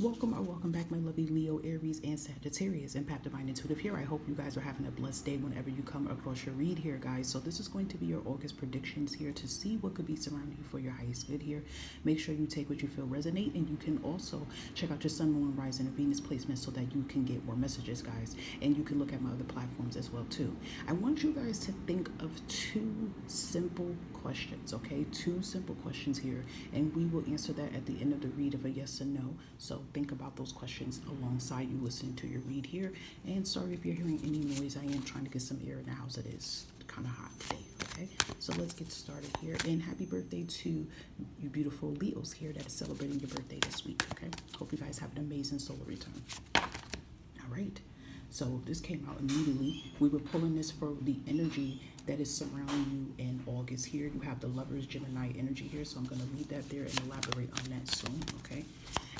Welcome or welcome back, my lovely Leo, Aries, and Sagittarius, Impact Divine Intuitive here. I hope you guys are having a blessed day whenever you come across your read here, guys. So this is going to be your August predictions here to see what could be surrounding you for your highest good here. Make sure you take what you feel resonate, and you can also check out your Sun, Moon, Rising, and Venus placement so that you can get more messages, guys. And you can look at my other platforms as well, too. I want you guys to think of two simple questions, okay? Two simple questions here, and we will answer that at the end of the read of a yes and no. So think about those questions alongside you listening to your read here. And sorry if you're hearing any noise. I am trying to get some air in the house. It is kind of hot today. Okay, so let's get started here. And happy birthday to you beautiful Leos here that is celebrating your birthday this week. Okay, hope you guys have an amazing solar return. All right, so this came out immediately. We were pulling this for the energy that is surrounding you in August here. You have the Lovers Gemini energy here, so I'm going to leave that there and elaborate on that soon. Okay,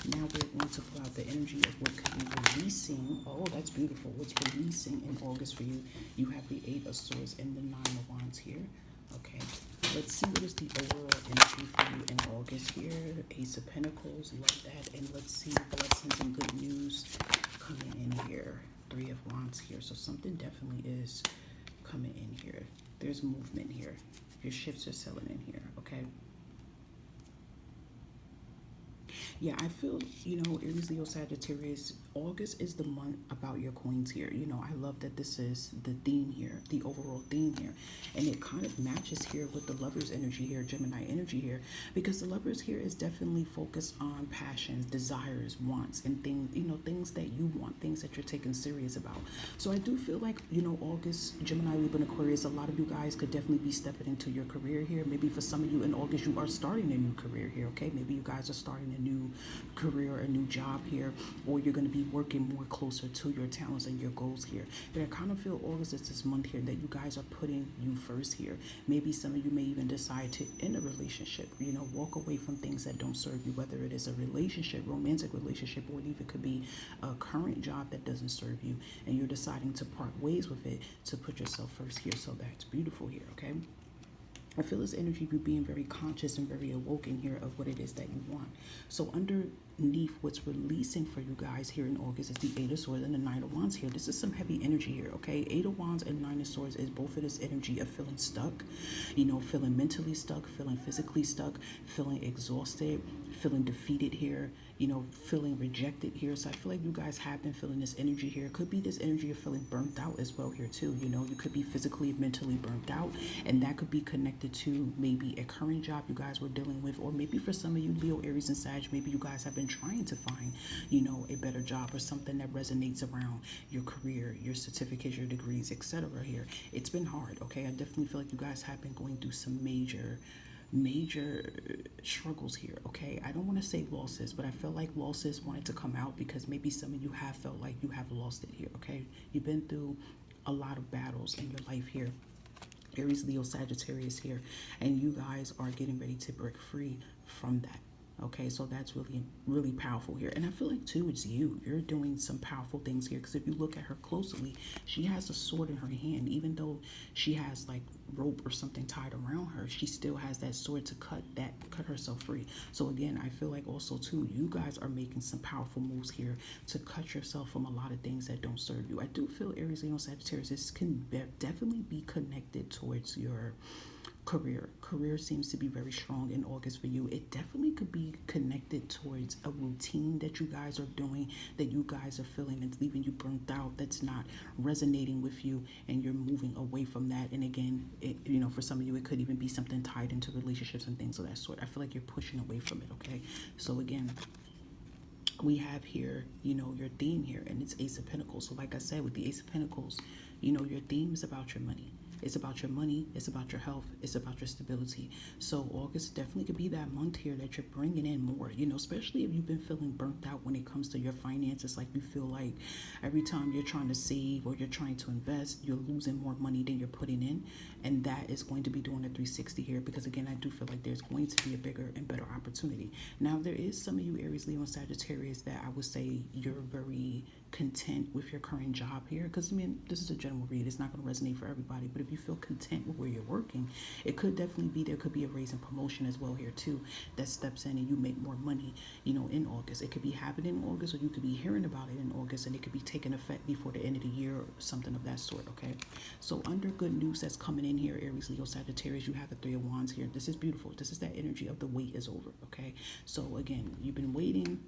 now we're going to pull out the energy of what could be releasing. Oh, that's beautiful. What's releasing in August for you? You have the Eight of Swords and the Nine of Wands here. Okay, let's see what is the overall energy for you in August here. Ace of Pentacles, love that. And let's see blessings and good news coming in here. Three of Wands here. So something definitely is coming in here. There's movement here. Your ships are selling in here. Okay. Yeah, I feel, Aries, Leo, Sagittarius, August is the month about your coins here. I love that this is the theme here, the overall theme here. And it kind of matches here with the Lovers energy here, Gemini energy here, because the Lovers here is definitely focused on passions, desires, wants, and things, things that you want, things that you're taking serious about. So I do feel like, August, Gemini, Libra, and Aquarius, a lot of you guys could definitely be stepping into your career here. Maybe for some of you in August, you are starting a new career here, okay? Maybe you guys are starting a new career, a new job here, or you're going to be working more closer to your talents and your goals here. But I kind of feel August is this month here that you guys are putting you first here. Maybe some of you may even decide to end a relationship, walk away from things that don't serve you, whether it is a relationship, romantic relationship, or it even could be a current job that doesn't serve you, and you're deciding to part ways with it to put yourself first here. So that's beautiful here, okay? I feel this energy of you being very conscious and very awoken here of what it is that you want. So underneath what's releasing for you guys here in August is the Eight of Swords and the Nine of Wands here. This is some heavy energy here, okay? Eight of Wands and Nine of Swords is both of this energy of feeling stuck, feeling mentally stuck, feeling physically stuck, feeling exhausted, feeling defeated here, feeling rejected here. So I feel like you guys have been feeling this energy here. It could be this energy of feeling burnt out as well here too. You could be physically, mentally burnt out, and that could be connected to maybe a current job you guys were dealing with, or maybe for some of you Leo, Aries, and Sag, maybe you guys have been trying to find, a better job or something that resonates around your career, your certificates, your degrees, etc. here. It's been hard, okay? I definitely feel like you guys have been going through some major struggles here, okay? I don't want to say losses, but I feel like losses wanted to come out because maybe some of you have felt like you have lost it here, okay? You've been through a lot of battles in your life here, Aries, Leo, Sagittarius here, and you guys are getting ready to break free from that. Okay, so that's really, really powerful here. And I feel like, too, it's you. You're doing some powerful things here, because if you look at her closely, she has a sword in her hand. Even though she has, like, rope or something tied around her, she still has that sword to cut herself free. So, again, I feel like also, too, you guys are making some powerful moves here to cut yourself from a lot of things that don't serve you. I do feel, Aries, Leo, Sagittarius, this can definitely be connected towards your career seems to be very strong in August for you. It definitely could be connected towards a routine that you guys are doing, that you guys are feeling it's leaving you burnt out, that's not resonating with you, and you're moving away from that. And again, for some of you, it could even be something tied into relationships and things of that sort. I feel like you're pushing away from it, okay? So again, we have here, your theme here, and it's Ace of Pentacles. So like I said, with the Ace of Pentacles, your theme is about your money. It's about your money. It's about your health. It's about your stability. So August definitely could be that month here that you're bringing in more, especially if you've been feeling burnt out when it comes to your finances. Like you feel like every time you're trying to save or you're trying to invest, you're losing more money than you're putting in. And that is going to be doing a 360 here, because again, I do feel like there's going to be a bigger and better opportunity. Now, there is some of you Aries, Leo, and Sagittarius that I would say you're very content with your current job here, because this is a general read. It's not going to resonate for everybody, but if if you feel content with where you're working, it could definitely be, there could be a raise and promotion as well here too that steps in and you make more money, in August. It could be happening in August, or you could be hearing about it in August, and it could be taking effect before the end of the year or something of that sort, okay? So under good news that's coming in here, Aries, Leo, Sagittarius, you have the Three of Wands here. This is beautiful. This is that energy of the wait is over, okay? So again, you've been waiting.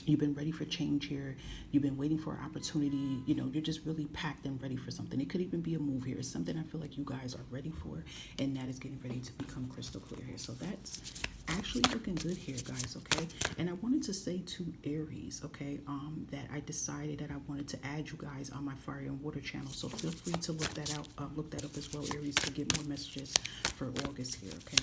You've been ready for change here. You've been waiting for an opportunity. You're just really packed and ready for something. It could even be a move here. It's something I feel like you guys are ready for, and that is getting ready to become crystal clear here. So that's actually looking good here, guys, okay? And I wanted to say to Aries, okay, that I decided that I wanted to add you guys on my fire and water channel. So feel free to look that up as well, Aries, to get more messages for August here, okay?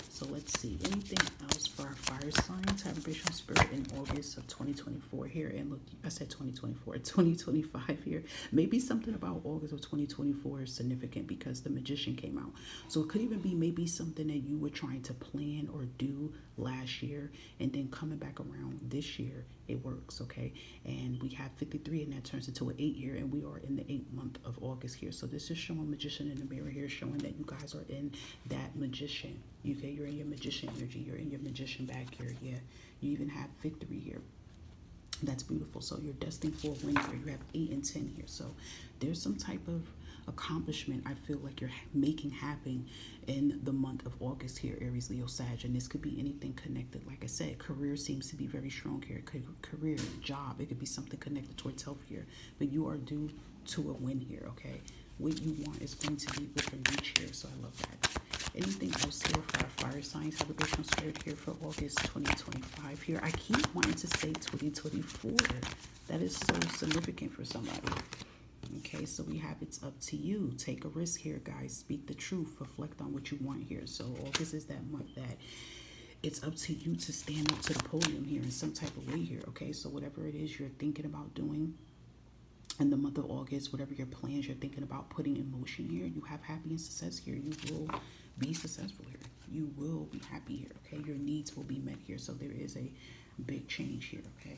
So let's see, anything else for our fire signs, vibration spirit in August of 2024 here. And look, I said 2024, 2025 here. Maybe something about August of 2024 is significant because the Magician came out. So it could even be maybe something that you were trying to plan or do last year, and then coming back around this year, it works, okay? And we have 53, and that turns into an 8 year, and we are in the 8th month of August here. So this is showing Magician in the mirror here, showing that you guys are in that Magician. Okay, you're in your Magician energy. You're in your Magician back here. Yeah, you even have victory here. That's beautiful. So you're destined for a win here. You have 8 and 10 here. So there's some type of accomplishment I feel like you're making happen in the month of August here, Aries, Leo, Sag. And this could be anything connected. Like I said, career seems to be very strong here. Career, job, it could be something connected towards health here. But you are due to a win here, okay? What you want is going to be within reach here. So I love that. Anything else here for our fire signs, vibration spirit here for August 2025 here? I keep wanting to say 2024. That is so significant for somebody. Okay, so we have it's up to you. Take a risk here, guys. Speak the truth. Reflect on what you want here. So August is that month that it's up to you to stand up to the podium here in some type of way here, okay? So whatever it is you're thinking about doing in the month of August, whatever your plans you're thinking about putting in motion here, you have happy and success here. You will be successful here. You will be happy here, okay? Your needs will be met here. So there is a big change here, okay?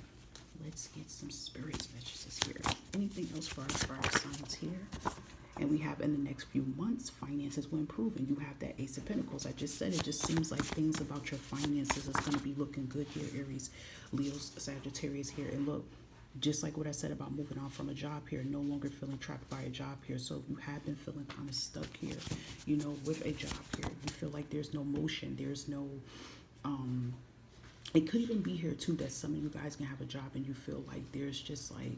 Let's get some spirit messages here. Anything else for our fire signs here? And we have in the next few months, finances will improve. And you have that Ace of Pentacles. I just said it just seems like things about your finances is going to be looking good here, Aries, Leos, Sagittarius here. And look, just like what I said about moving on from a job here, no longer feeling trapped by a job here. So if you have been feeling kind of stuck here, with a job here, you feel like there's no motion, there's no, it could even be here too that some of you guys can have a job and you feel like there's just like,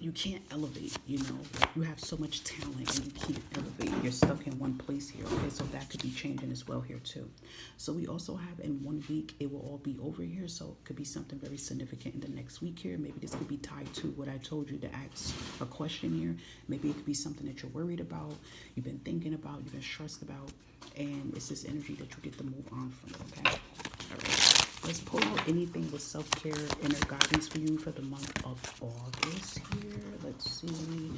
you can't elevate, like you have so much talent and you can't elevate. You're stuck in one place here, okay? So that could be changing as well here too. So we also have in 1 week, it will all be over here. So it could be something very significant in the next week here. Maybe this could be tied to what I told you to ask a question here. Maybe it could be something that you're worried about, you've been thinking about, you've been stressed about, and it's this energy that you get to move on from it, okay? All right. Let's pull out anything with self-care, inner guidance for you for the month of August here. Let's see.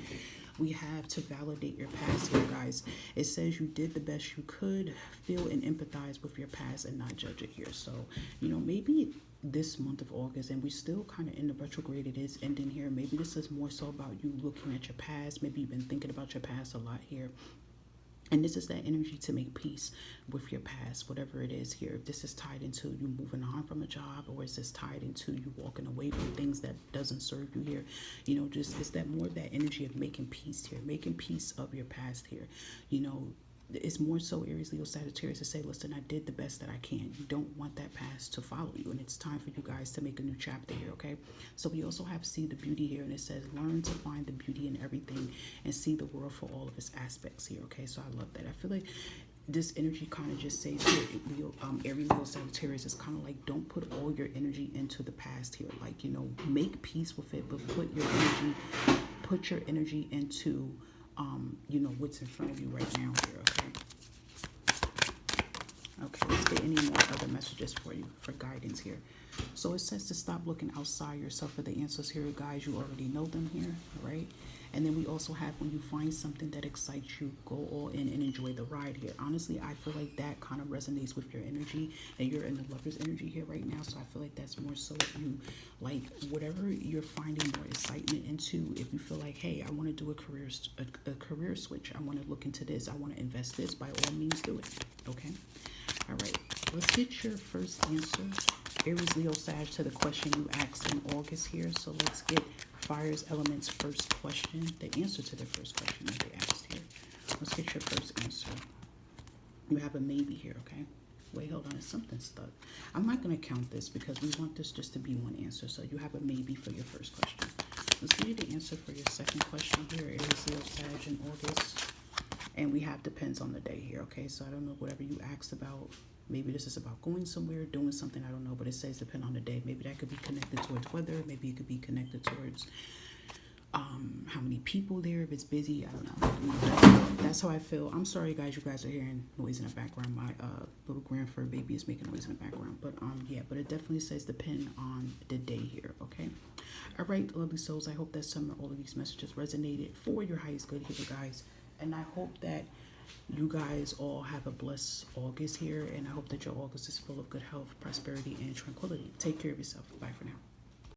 We have to validate your past here, guys. It says you did the best you could. Feel and empathize with your past and not judge it here. So, maybe this month of August, and we still kind of in the retrograde, it is ending here. Maybe this is more so about you looking at your past. Maybe you've been thinking about your past a lot here. And this is that energy to make peace with your past, whatever it is here. If this is tied into you moving on from a job, or is this tied into you walking away from things that doesn't serve you here, it's that more of that energy of making peace here, making peace of your past here. It's more so Aries, Leo, Sagittarius to say, listen, I did the best that I can. You don't want that past to follow you, and it's time for you guys to make a new chapter here, okay? So we also have see the beauty here, and it says learn to find the beauty in everything and see the world for all of its aspects here, okay? So I love that. I feel like this energy kind of just says here, Aries, Leo, Sagittarius is kind of like, don't put all your energy into the past here. Like, make peace with it, but put your energy into what's in front of you right now here, okay? Okay, let's get any more other messages for you for guidance here. So it says to stop looking outside yourself for the answers here, guys. You already know them here, all right? And then we also have when you find something that excites you, go all in and enjoy the ride here. Honestly, I feel like that kind of resonates with your energy, and you're in the lover's energy here right now. So I feel like that's more so you, like whatever you're finding more excitement into. If you feel like, hey, I want to do a career switch, I want to look into this, I want to invest this, by all means do it. Okay. All right. Let's get your first answer, Aries, Leo, Sag, to the question you asked in August here. So let's get Fire's Element's first question, the answer to the first question that they asked here. Let's get your first answer. You have a maybe here, okay? Wait, hold on, is something stuck? I'm not going to count this because we want this just to be one answer. So you have a maybe for your first question. Let's give you the answer for your second question here, Aries, Leo, Sag, in August. And we have depends on the day here, okay? So I don't know, whatever you asked about, maybe this is about going somewhere, doing something, I don't know, but it says depend on the day. Maybe that could be connected towards weather. Maybe it could be connected towards how many people there, if it's busy, I don't know. That's how I feel. I'm sorry, guys, you guys are hearing noise in the background. My little grandfur baby is making noise in the background. But yeah, but it definitely says depend on the day here, okay? All right, lovely souls, I hope that some or all of these messages resonated for your highest good here, guys. And I hope that you guys all have a blessed August here, and I hope that your August is full of good health, prosperity, and tranquility. Take care of yourself. Bye for now.